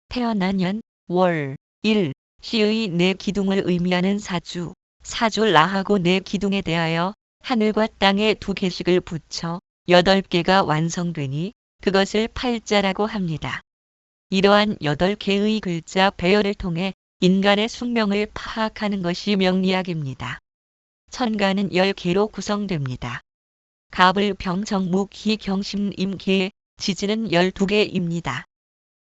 태어난 년, 월, 일, 시의 네 기둥을 의미하는 사주, 사줄라하고 네 기둥에 대하여 하늘과 땅에 두 개씩을 붙여 8개가 완성되니 그것을 팔자라고 합니다. 이러한 8개의 글자 배열을 통해 인간의 숙명을 파악하는 것이 명리학입니다. 천간은 10개로 구성됩니다. 갑을 병, 정, 목, 희, 경심, 임, 계, 지지는 12개입니다.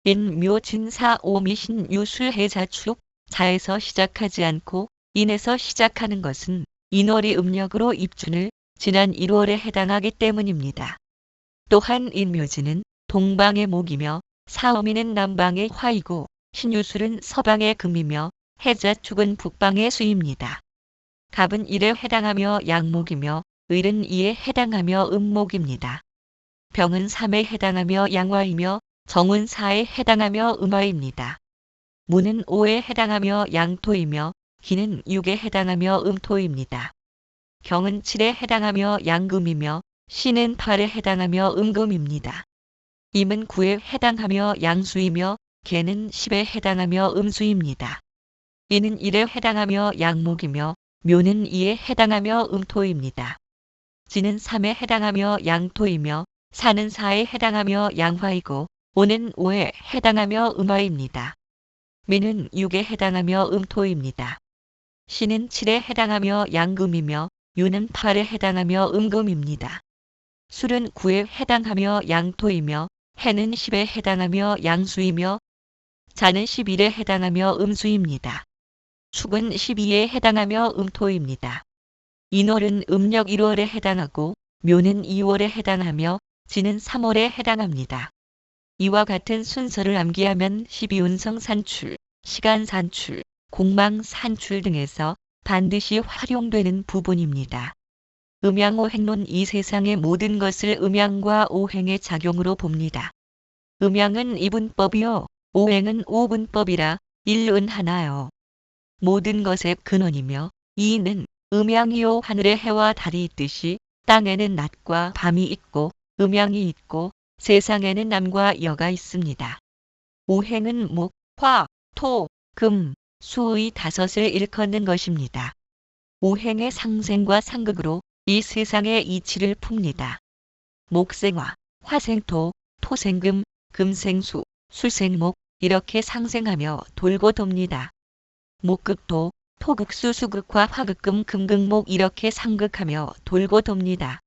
인, 묘, 진, 사, 오, 미, 신, 유, 술, 해, 자, 축, 자에서 시작하지 않고 인에서 시작하는 것은 인월이 음력으로 입춘을 지난 1월에 해당하기 때문입니다. 또한 인묘지는 동방의 목이며 사오미는 남방의 화이고 신유술은 서방의 금이며 해자축은 북방의 수입니다. 갑은 일에 해당하며 양목이며 을은 이에 해당하며 음목입니다. 병은 삼에 해당하며 양화이며 정은 사에 해당하며 음화입니다. 무는 오에 해당하며 양토이며 기는 육에 해당하며 음토입니다. 경은 칠에 해당하며 양금이며 시는 팔에 해당하며 음금입니다. 임은 구에 해당하며 양수이며 개는 십에 해당하며 음수입니다. 이는 일에 해당하며 양목이며 묘는 이에 해당하며 음토입니다. 지는 삼에 해당하며 양토이며 사는 사에 해당하며 양화이고 오는 오에 해당하며 음화입니다. 미는 육에 해당하며 음토입니다. 시는 칠에 해당하며 양금이며 유는 팔에 해당하며 음금입니다. 술은 구에 해당하며 양토이며 해는 십에 해당하며 양수이며 자는 11에 해당하며 음수입니다. 축은 12에 해당하며 음토입니다. 인월은 음력 1월에 해당하고 묘는 2월에 해당하며 지는 3월에 해당합니다. 이와 같은 순서를 암기하면 12운성 산출, 시간 산출, 공망 산출 등에서 반드시 활용되는 부분입니다. 음양오행론 이 세상의 모든 것을 음양과 오행의 작용으로 봅니다. 음양은 이분법이요 오행은 오분법이라 일은 하나요. 모든 것의 근원이며 이는 음양이요 하늘에 해와 달이 있듯이 땅에는 낮과 밤이 있고 음양이 있고 세상에는 남과 여가 있습니다. 오행은 목, 화, 토, 금, 수의 5을 일컫는 것입니다. 오행의 상생과 상극으로 이 세상의 이치를 풉니다. 목생화, 화생토, 토생금, 금생수, 수생목 이렇게 상생하며 돌고 돕니다. 목극토, 토극수, 수극화, 화극금, 금극목 이렇게 상극하며 돌고 돕니다.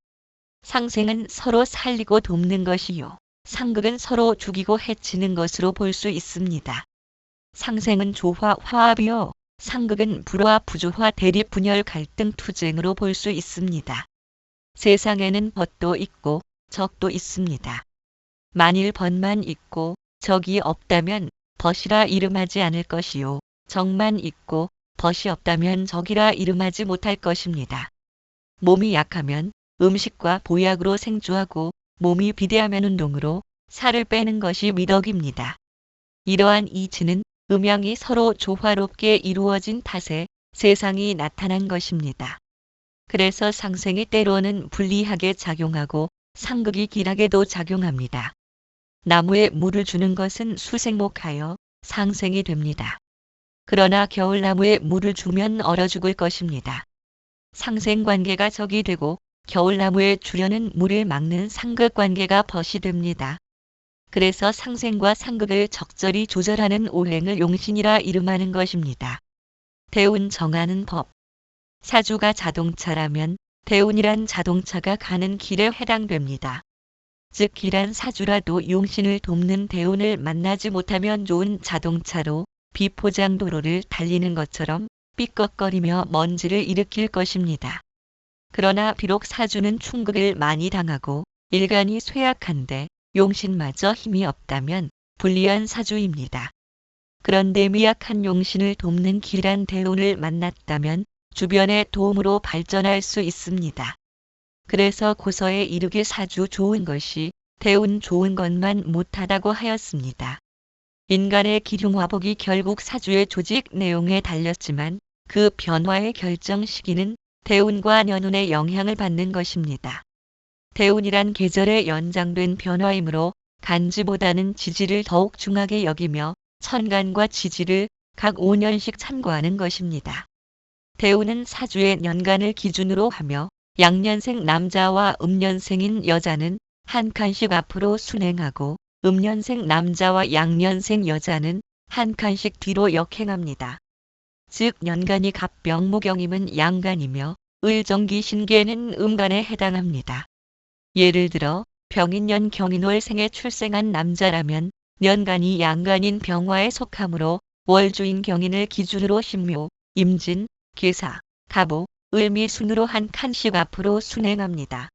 상생은 서로 살리고 돕는 것이요. 상극은 서로 죽이고 해치는 것으로 볼 수 있습니다. 상생은 조화, 화합이요. 상극은 불화, 부조화, 대립, 분열, 갈등, 투쟁으로 볼 수 있습니다. 세상에는 벗도 있고 적도 있습니다. 만일 벗만 있고 적이 없다면 벗이라 이름하지 않을 것이요. 적만 있고 벗이 없다면 적이라 이름하지 못할 것입니다. 몸이 약하면 음식과 보약으로 생주하고 몸이 비대하면 운동으로 살을 빼는 것이 미덕입니다. 이러한 이치는 음양이 서로 조화롭게 이루어진 탓에 세상이 나타난 것입니다. 그래서 상생이 때로는 불리하게 작용하고 상극이 길하게도 작용합니다. 나무에 물을 주는 것은 수생목하여 상생이 됩니다. 그러나 겨울나무에 물을 주면 얼어 죽을 것입니다. 상생관계가 적이 되고 겨울나무에 주려는 물을 막는 상극관계가 벗이 됩니다. 그래서 상생과 상극을 적절히 조절하는 오행을 용신이라 이름하는 것입니다. 대운 정하는 법. 사주가 자동차라면 대운이란 자동차가 가는 길에 해당됩니다. 즉 길한 사주라도 용신을 돕는 대운을 만나지 못하면 좋은 자동차로 비포장 도로를 달리는 것처럼 삐걱거리며 먼지를 일으킬 것입니다. 그러나 비록 사주는 충극을 많이 당하고 일간이 쇠약한데 용신마저 힘이 없다면 불리한 사주입니다. 그런데 미약한 용신을 돕는 길한 대운을 만났다면 주변의 도움으로 발전할 수 있습니다. 그래서 고서에 이르길 사주 좋은 것이 대운 좋은 것만 못하다고 하였습니다. 인간의 기흉화복이 결국 사주의 조직 내용에 달렸지만 그 변화의 결정 시기는 대운과 년운의 영향을 받는 것입니다. 대운이란 계절의 연장된 변화이므로 간지보다는 지지를 더욱 중하게 여기며 천간과 지지를 각 5년씩 참고하는 것입니다. 대운은 사주의 년간을 기준으로 하며 양년생 남자와 음년생인 여자는 한 칸씩 앞으로 순행하고 음년생 남자와 양년생 여자는 한 칸씩 뒤로 역행합니다. 즉 년간이 갑병목경임은 양간이며 을정기신계는 음간에 해당합니다. 예를 들어 병인년 경인월생에 출생한 남자라면 년간이 양간인 병화에 속하므로 월주인 경인을 기준으로 신묘, 임진, 계사, 갑오, 을미 순으로 한 칸씩 앞으로 순행합니다.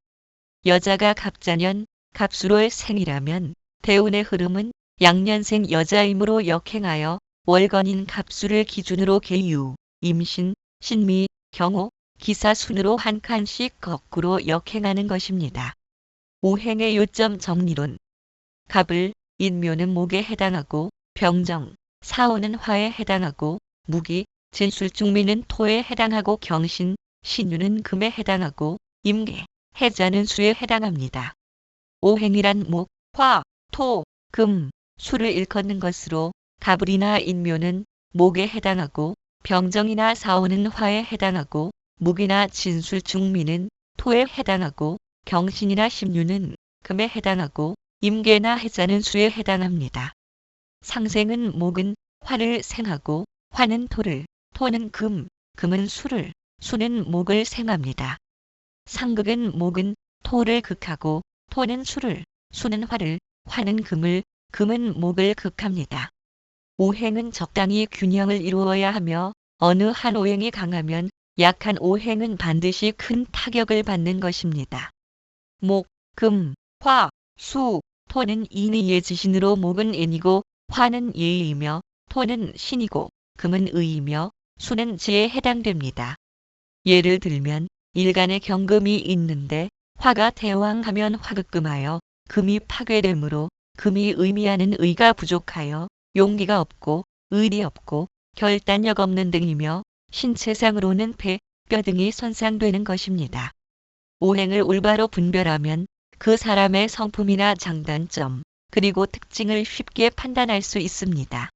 여자가 갑자년, 갑술월 생이라면 대운의 흐름은 양년생 여자이므로 역행하여 월건인 갑술을 기준으로 계유, 임신, 신미, 경호, 기사 순으로 한 칸씩 거꾸로 역행하는 것입니다. 오행의 요점 정리론. 갑을, 인묘는 목에 해당하고 병정, 사오는 화에 해당하고 무기, 진술중미는 토에 해당하고 경신, 신유는 금에 해당하고 임계, 해자는 수에 해당합니다. 오행이란 목, 화, 토, 금, 수를 일컫는 것으로 갑을이나 인묘는 목에 해당하고 병정이나 사오는 화에 해당하고 무기나 진술중미는 토에 해당하고 경신이나 신유는 금에 해당하고 임계나 해자는 수에 해당합니다. 상생은 목은 화를 생하고 화는 토를, 토는 금, 금은 수를, 수는 목을 생합니다. 상극은 목은 토를 극하고 토는 수를, 수는 화를, 화는 금을, 금은 목을 극합니다. 오행은 적당히 균형을 이루어야 하며 어느 한 오행이 강하면 약한 오행은 반드시 큰 타격을 받는 것입니다. 목, 금, 화, 수, 토는 인의의 지신으로 목은 인이고 화는 예이며 토는 신이고 금은 의이며 수는 지에 해당됩니다. 예를 들면 일간에 경금이 있는데 화가 대왕하면 화극금하여 금이 파괴되므로 금이 의미하는 의가 부족하여 용기가 없고 의리 없고 결단력 없는 등이며 신체상으로는 폐, 뼈 등이 손상되는 것입니다. 오행을 올바로 분별하면 그 사람의 성품이나 장단점, 그리고 특징을 쉽게 판단할 수 있습니다.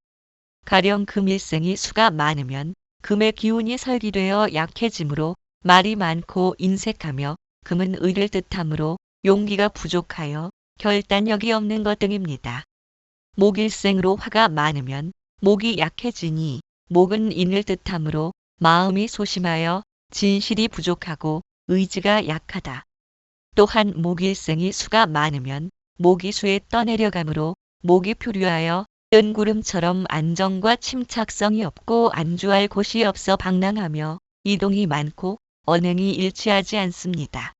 가령 금일생이 수가 많으면 금의 기운이 설기되어 약해지므로 말이 많고 인색하며 금은 의를 뜻하므로 용기가 부족하여 결단력이 없는 것 등입니다. 목일생으로 화가 많으면 목이 약해지니 목은 인을 뜻하므로 마음이 소심하여 진실이 부족하고 의지가 약하다. 또한 목일생이 수가 많으면 목이 수에 떠내려가므로 목이 표류하여 뜬구름처럼 안정과 침착성이 없고 안주할 곳이 없어 방랑하며 이동이 많고 언행이 일치하지 않습니다.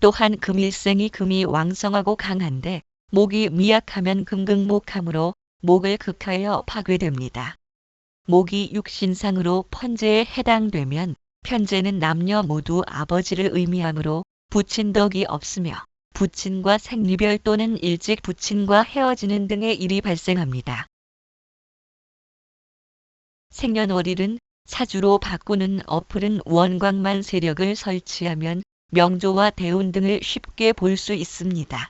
또한 금일생이 금이 왕성하고 강한데 목이 미약하면 금극목하므로 목을 극하여 파괴됩니다. 목이 육신상으로 편재에 해당되면 편재는 남녀 모두 아버지를 의미하므로 부친덕이 없으며 부친과 생리별 또는 일찍 부친과 헤어지는 등의 일이 발생합니다. 생년월일은 사주로 바꾸는 어플은 원광만 세력을 설치하면 명조와 대운 등을 쉽게 볼 수 있습니다.